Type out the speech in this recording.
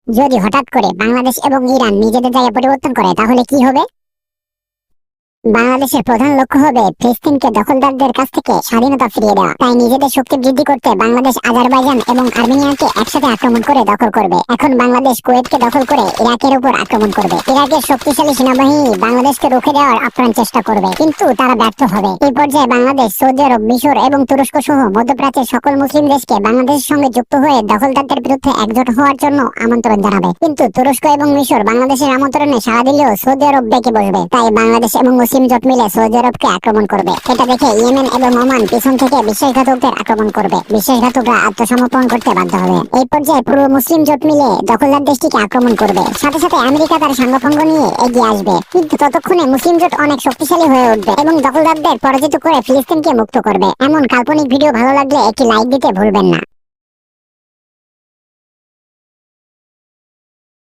যদি হঠাৎ করে বাংলাদেশ এবং ইরান নিজেদের জায়গা পরিবর্তন করে তাহলে কি হবে? বাংলাদেশের প্রধান লক্ষ্য হবে ফিলিস্তিনকে দখলদারদের কাছ থেকে স্বাধীনতা ফিরিয়ে দেওয়া। তাই নিজেদের শক্তি বৃদ্ধি করতে বাংলাদেশ আজারবাইজান এবং আর্মেনিয়াকে একসাথে আক্রমণ করে দখল করবে। এখন বাংলাদেশ কুয়েতকে দখল করে ইরাকের উপর আক্রমণ করবে। ইরাকের শক্তিশালী সেনাবাহিনী বাংলাদেশকে রুখে দেওয়ার আপ্রাণ চেষ্টা করবে, কিন্তু তারা ব্যর্থ হবে। এই পর্যায়ে বাংলাদেশ, সৌদি আরব, মিশর এবং তুরস্ক সহ মধ্যপ্রাচ্যের সকল মুসলিম দেশকে বাংলাদেশের সঙ্গে যুক্ত হয়ে দখলদারদের বিরুদ্ধে একজোট হওয়ার জন্য আমন্ত্রণ জানাবে। কিন্তু তুরস্ক এবং মিশর বাংলাদেশের আমন্ত্রণে সাড়া দিলেও সৌদি আরব বেঁকে বসবে। তাই বাংলাদেশ এবং মুসলিম জোট মিলে সৌদি আরবকে আক্রমণ করবে। এটা দেখে ইয়েমেন এবং ওমান পিছন থেকে বিশ্বাসঘাতকদের আক্রমণ করবে। বিশ্বাসঘাতকরা আত্মসমর্পণ করতে বাধ্য হবে। এই পর্যায়ে পুরো মুসলিম জোট মিলে দখলদার দেশটিকে আক্রমণ করবে। সাথে সাথে আমেরিকা তার সাঙ্গপাঙ্গ নিয়ে এগিয়ে আসবে। কিন্তু ততক্ষণে মুসলিম জোট অনেক শক্তিশালী হয়ে উঠবে এবং দখলদারদের পরাজিত করে ফিলিস্তিনকে মুক্ত করবে। এমন কাল্পনিক ভিডিও ভালো লাগলে একটি লাইক দিতে ভুলবেন না।